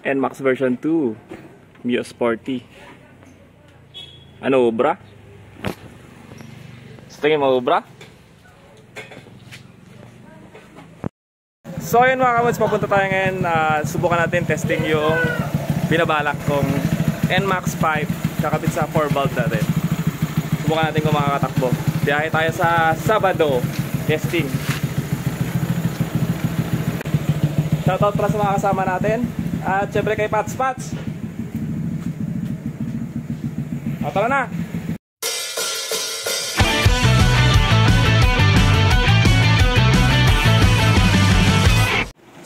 NMAX version 2 Mio Sporty. Ano, ubra? Sa tingin mo, ubra? So ayun mga kamods, papunta tayo ngayon. Subukan natin testing yung binabalak kong NMAX 5 kakabit sa 4 valve natin. Subukan natin kung makakatakbo. Biyahe tayo sa Sabado testing. Shoutout para sa mga kasama natin. At syempre kay Pats. O, tara na!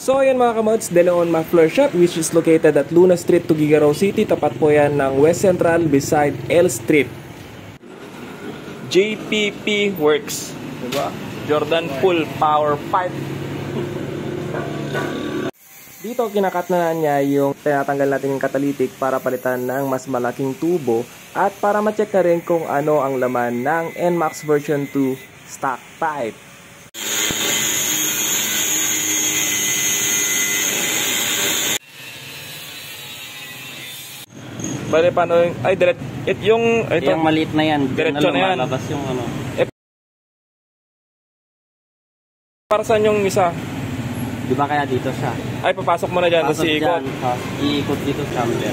So ayan mga kamods, De Leon Muffler Shop, which is located at Luna Street, Tuguegarao City. Tapat po yan ng West Central beside L Street. JPP Works, diba? Jordan Full Power Pipe. Dito kinakat na niya yung tinatanggal natin yung catalytic para palitan ng mas malaking tubo at para ma-check na rin kung ano ang laman ng NMAX version 2 stock pipe. Bale, paano yung... Ay, yung maliit na yan. Diretso na yan. Labas yung ano. Para saan yung isa? Di ba kaya dito siya? Ay, papasok mo na dyan. Tapos iikot. Iikot dito sa chamber.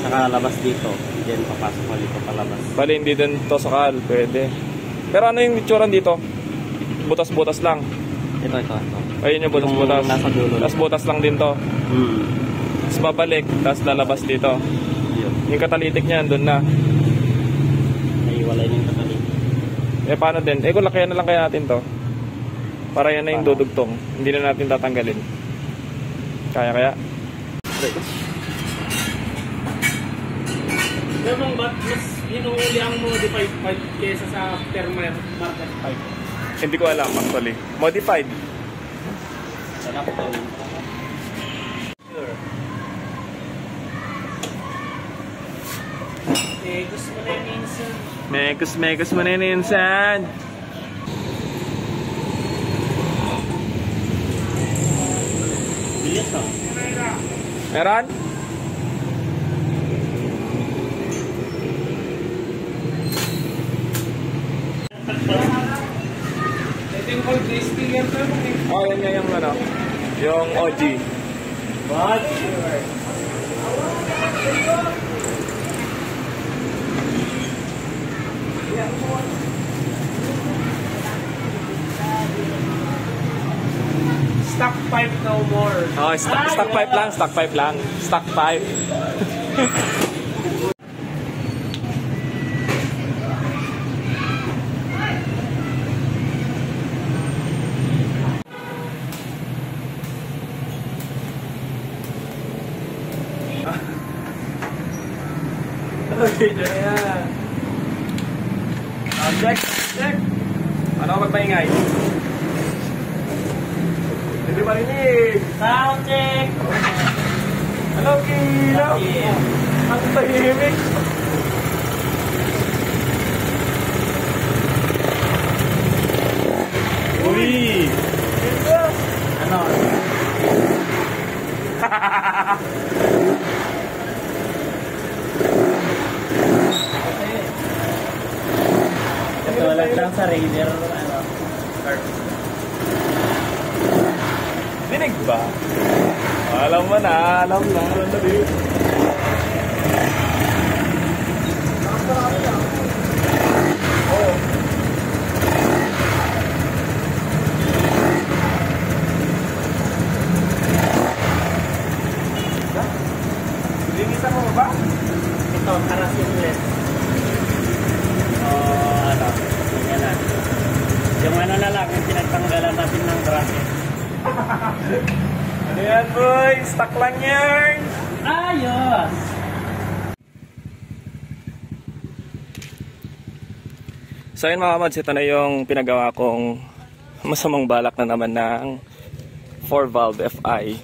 Saka labas dito. Then papasok mo dito palabas. Bale, hindi din to sakal. Pwede. Pero ano yung itsura dito? Butas-butas lang. Ito. Ayun yung butas-butas. Nasa dulo. Tapos butas lang din to. Tapos babalik. Tapos lalabas dito. Yung catalytic niyan, doon na. Naiwalay na yung catalytic. Eh, paano din? Eh, kung lakayan na lang kaya natin to. Para yan na yung dudugtong. Hindi na natin tatanggalin. Kaya. Pero ba't mas hinuhuli ang modified pipe kesa sa thermal market pipe? Hindi ko alam actually. Modified. Sana po to. Mekos mo na yun insan. Bilis oh. Meron? Ito yung cold tasting yan sir. Oh, yan nga yung ano. Yung OG. What? Stock pipe no more. Oh, stock pipe lang. Stock pipe. Okay, yeah. Check. Ano magpaingay? Hindi ba rinig? Sound check. Ano kilaw? Ang tahimik. Uy! Ano? Katulad lang sa Raider, ano, car. Dinig ba? Alam na din. Oh. Linisan mo ba? Ito, karasinless. Ano, yan na. Yung ano na lang, yung pinagtanggalan natin ng bracket. Ano yan boy? Stock lang yan! Ayos! So yun mga kamods, ito na yung pinagawa kong masamang balak na naman ng 4 valve FI.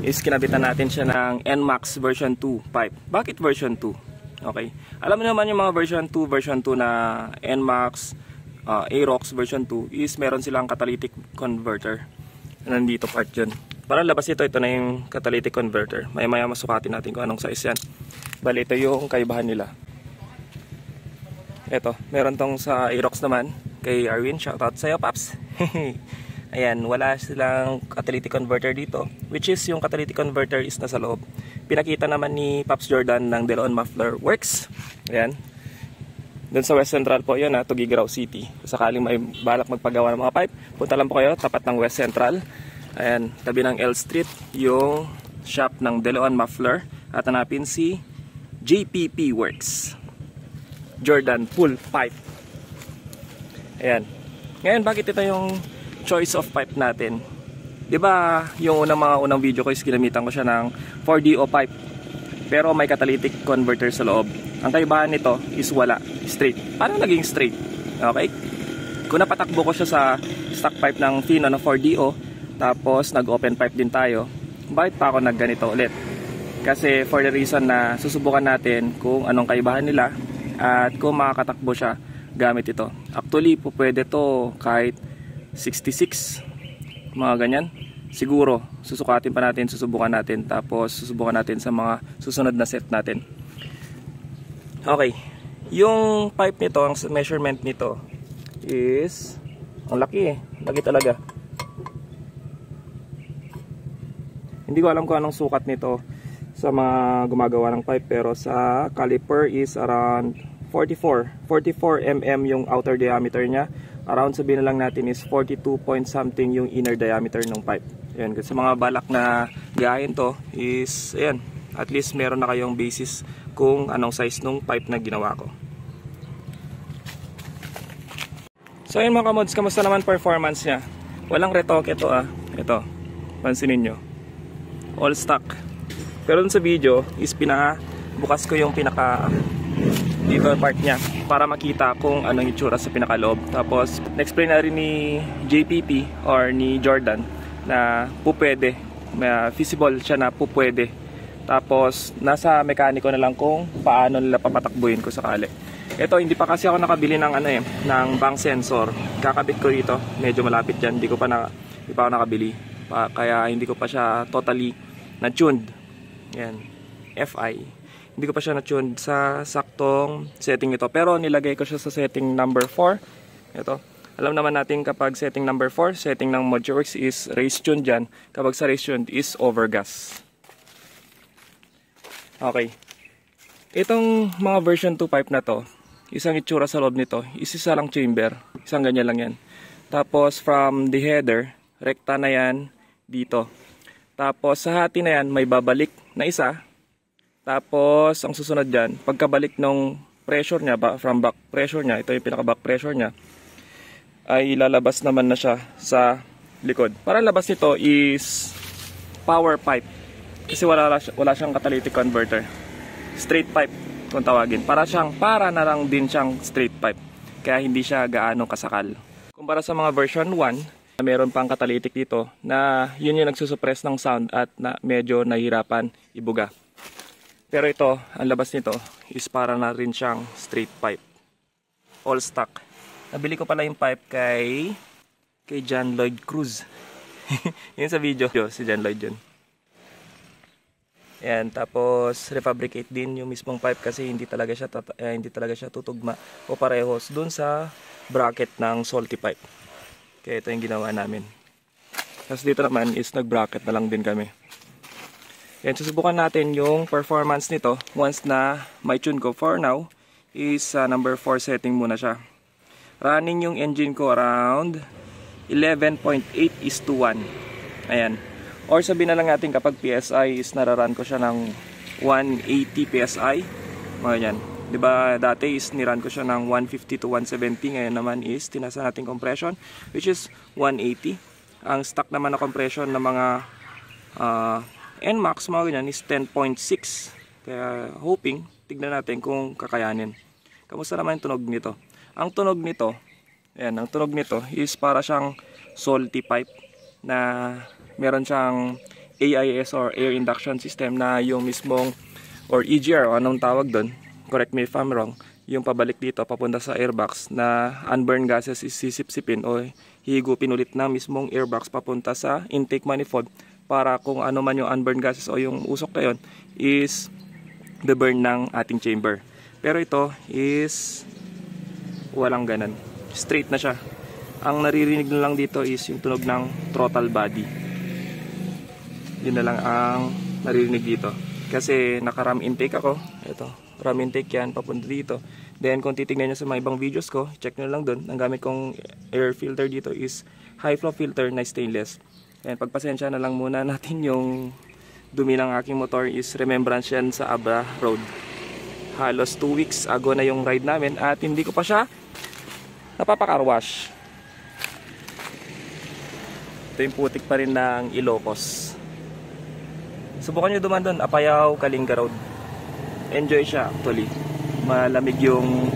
Is kinabitan natin siya ng NMAX version 2 pipe. Bakit version 2? Okay. Alam mo naman yung mga version 2 na NMAX, Aerox version 2 is meron silang catalytic converter. Nandito part yun. Para labas ito na yung catalytic converter. Maya-maya masukatin natin kung anong size yan. Bali, ito yung kaibahan nila. Ito, meron tong sa Aerox naman. Kay Arwin, shoutout sa'yo, Paps. Ayan, wala silang catalytic converter dito. Which is, yung catalytic converter is nasa loob. Pinakita naman ni Paps Jordan ng DeLeon Muffler Works. Ayan. Doon sa West Central po yun, Tugigraw City. Kung sakaling may balak magpagawa ng mga pipe, punta lang po kayo, tapat ng West Central. Ayan, tabi ng L Street, yung shop ng DeLeon Muffler. At hanapin si JPP Works. Jordan Pool Pipe. Ayan. Ngayon, bakit ito yung choice of pipe natin? Diba, yung unang video ko is ginamitan ko siya ng 4DO pipe. Pero may catalytic converter sa loob. Ang kaibahan nito is wala. Straight. Paano naging straight? Okay? Kung napatakbo ko siya sa stock pipe ng Fino na 4DO, tapos nag-open pipe din tayo, bakit pa ako nagganito ulit? Kasi for the reason na susubukan natin kung anong kaibahan nila at kung makakatakbo siya gamit ito. Actually, po pwede to kahit 66, mga ganyan. Siguro, susukatin pa natin, susubukan natin, tapos susubukan natin sa mga susunod na set natin. Okay, yung pipe nito, ang measurement nito is, ang laki laki talaga. Hindi ko alam kung anong sukat nito sa mga gumagawa ng pipe, pero sa caliper is around 44 mm yung outer diameter niya. Around, sabihin na lang natin, is 42 point something yung inner diameter ng pipe. Ayan, kasi sa mga balak na gayahin to is, ayan, at least meron na kayong basis kung anong size nung pipe na ginawa ko. So ayun mga kamods, kamusta naman performance niya? Walang retoke ito Ito, pansinin nyo, all stock. Pero dun sa video is bukas ko yung pinaka dito part niya para makita kung anong itsura sa pinakaloob. Tapos na-explain na rin ni JPP or ni Jordan na pupwede, feasible siya na pupwede. Tapos nasa mekaniko na lang kung paano nila papatakbuhin ko sakali. Ito, hindi pa kasi ako nakabili ng ng bank sensor. Kakabit ko dito, medyo malapit diyan. Hindi pa ako nakabili. Kaya hindi ko pa siya totally na-tuned. Yan, FI. Hindi ko pa siya na-tuned sa saktong setting ito. Pero nilagay ko siya sa setting number 4. Ito. Alam naman natin kapag setting number 4, setting ng ModuWorks is race tune dyan. Kapag sa race tune is overgas. Okay. Itong mga version 2 pipe na to, isang itsura sa loob nito, isa lang chamber. Isang ganyan lang yan. Tapos from the header, rekta na yan dito. Tapos sa hati na yan, may babalik na isa. Tapos ang susunod dyan, pagkabalik ng pressure niya, from back pressure niya, ito yung pinaka back pressure niya, ay lalabas naman na siya sa likod. Para labas nito is power pipe. Kasi wala siyang catalytic converter. Straight pipe kung tawagin. Para na lang din siyang straight pipe. Kaya hindi siya gaano kasakal. Kumpara sa mga version 1, meron pang catalytic dito na yun yung nagsusuppress ng sound at na medyo nahihirapan ibuga. Pero ito, ang labas nito is para na rin siyang straight pipe. All stock. Nabili ko pala yung pipe kay John Lloyd Cruz. Yun sa video, si John Lloyd yun. Ayan, tapos refabricate din yung mismong pipe kasi hindi talaga siya tutugma o parehos dun sa bracket ng salty pipe. Kaya ito yung ginawa namin. Tapos dito naman is nag-bracket na lang din kami. Yan, susubukan natin yung performance nito once na may tune ko. For now is number 4 setting muna siya. Running yung engine ko around 11.8:1. Ayan. Or sabihin na lang natin kapag PSI is nararan ko siya ng 180 PSI. Mga yan. Diba dati is niran ko siya ng 150 to 170. Ngayon naman is tinasa natin compression which is 180. Ang stock naman na compression ng mga NMAX mga ganyan is 10.6. Kaya hoping, tignan natin kung kakayanin. Kamusta naman yung tunog nito? Ang tunog nito, ayan, ang tunog nito is para siyang salty pipe na meron siyang AIS or Air Induction System na yung mismong or EGR o anong tawag doon, correct me if I'm wrong, yung pabalik dito papunta sa airbox na unburned gases is sisipsipin o higupin ulit na mismong airbox papunta sa intake manifold para kung ano man yung unburned gases o yung usok na yun is the burn ng ating chamber. Pero ito is walang ganan. Straight na siya. Ang naririnig na lang dito is yung tunog ng throttle body. Yun na lang ang naririnig dito. Kasi naka-ram intake ako. Ito, ram intake yan, papunta dito. Then kung titignan nyo sa mga ibang videos ko, check nyo lang dun. Ang gamit kong air filter dito is high flow filter na stainless. And pagpasensya na lang muna natin yung dumi ng aking motor is remembrance yan sa Abra Road. Halos 2 weeks ago na yung ride namin at hindi ko pa siya napapakarwash. Ito yung putik pa rin ng Ilocos. Subukan nyo duman doon, Apayao, Kalinga Road. Enjoy siya actually. Malamig yung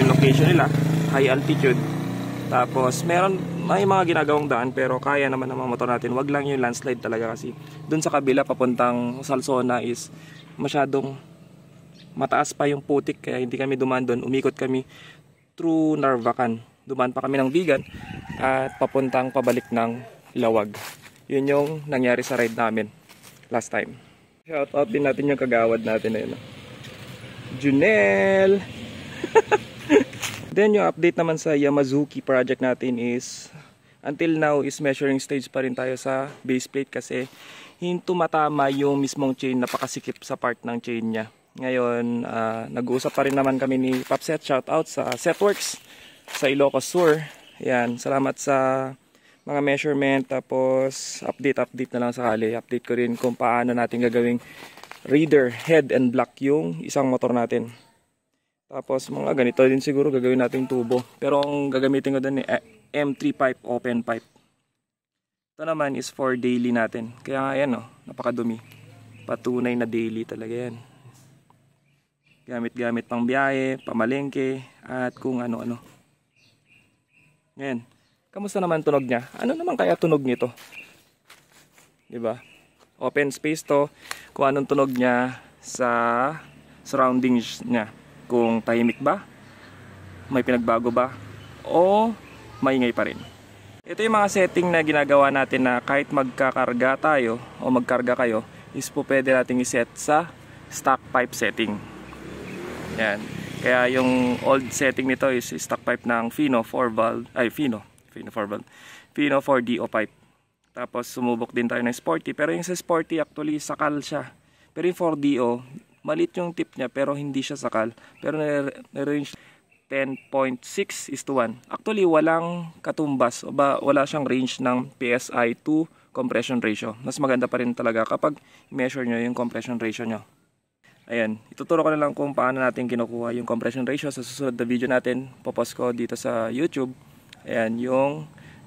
location nila, high altitude. Tapos may mga ginagawang daan pero kaya naman ng mga motor natin. Wag lang yung landslide talaga kasi doon sa kabila papuntang Salsona is masyadong mataas pa yung putik kaya hindi kami dumaan doon. Umikot kami through Narvacan. Dumaan pa kami ng Vigan at papuntang pabalik ng Lawag. Yun yung nangyari sa ride namin last time. Shout out din natin yung kagawad natin na yun. Junel! Then yung update naman sa Yamazuki project natin is until now is measuring stage pa rin tayo sa base plate kasi hindi tumatama yung mismong chain, napakasikip sa part ng chain niya. Ngayon, nag-uusap pa rin naman kami ni Popset. Shout out sa Setworks sa Ilocos Sur. Yan, salamat sa mga measurement. Tapos update na lang sakali. Update ko rin kung paano natin gagawing reader, head and block yung isang motor natin. Tapos mga ganito din siguro gagawin nating tubo. Pero ang gagamitin ko doon ni M3 pipe, open pipe. Ito naman is for daily natin. Kaya nga yan, napakadumi. Patunay na daily talaga yan. Gamit-gamit pang biyahe, pamalengke, at kung ano-ano. Ngayon, kamusta naman tunog niya? Ano naman kaya tunog nito? Diba? Open space to. Kung anong tunog niya sa surroundings niya. Kung tahimik ba? May pinagbago ba? O maingay pa rin? Ito yung mga setting na ginagawa natin na kahit magkakarga tayo o magkarga kayo, is po pwede natin iset sa stock pipe setting. Yan. Kaya yung old setting nito is stock pipe ng Fino 4-valve, Fino 4DO pipe. Tapos sumubok din tayo ng Sporty, pero yung sa Sporty actually sakal siya. Pero yung 4DO, maliit yung tip niya pero hindi siya sakal. Pero na-range 10.6:1. Actually walang katumbas o wala siyang range ng PSI to compression ratio. Mas maganda pa rin talaga kapag measure nyo yung compression ratio nyo. Ayan, ituturo ko na lang kung paano natin kinukuha yung compression ratio sa susunod na video natin. Popost ko dito sa YouTube. Ayan, yung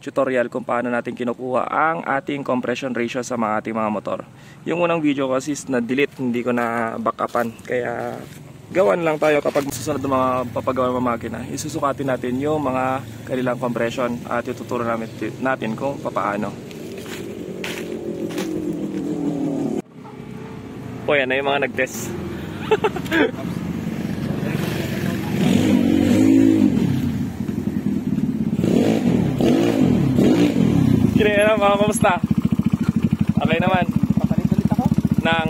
tutorial kung paano natin kinukuha ang ating compression ratio sa mga ating mga motor. Yung unang video kasi is na-delete, hindi ko na backupan. Kaya gawan lang tayo kapag susunod na mga papagawa ng makina. Isusukatin natin yung mga kanilang compression at ituturo natin kung paano. O yan na yung mga nag-test. Kaya na mga kamusta? Okay naman. Papalit ulit ako? Nang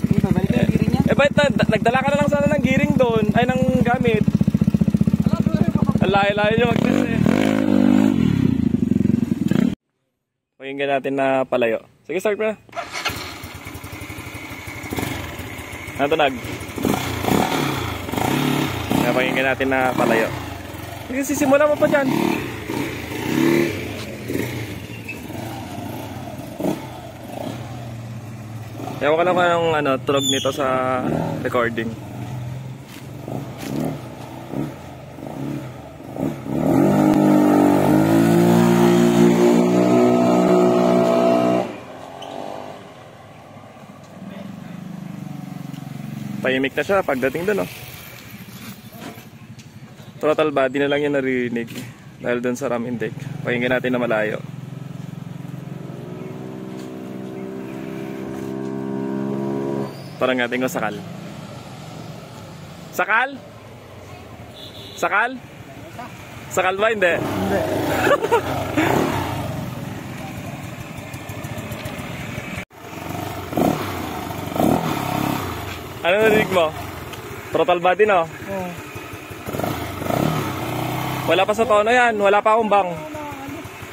Hindi, babalik yung giring niya. ba't nagdala ka na lang sana ng gearing doon? Ay, ng gamit. Ang layo-layo nyo mag-test eh. Pakinggan natin na palayo. Sige, start mo na. Natunog. Pakinggan natin na palayo. Sige, sisimula mo pa dyan. Ewan ko lang kung anong tunog nito sa recording. Tahimik na siya pagdating doon, Throttle body na lang yung naririnig dahil doon sa ram intake. Pakinggan natin na malayo. Parang natin kung sakal. Sakal? Sakal? Sakal ba? Hindi. Ano narinig mo? Throttle body, no? Oo. Wala pa sa tono yan. Wala pa akong bang.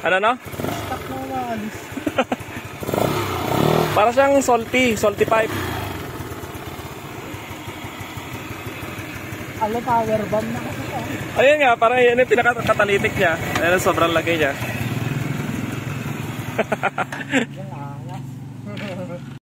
Ano, no? Stuck na umaalis. Para siyang salty pipe. Ano, power bomb na kasi ito. Ayun nga, parang yan yung pinaka-catalytic niya. Ayun, sobrang lagay niya. Yung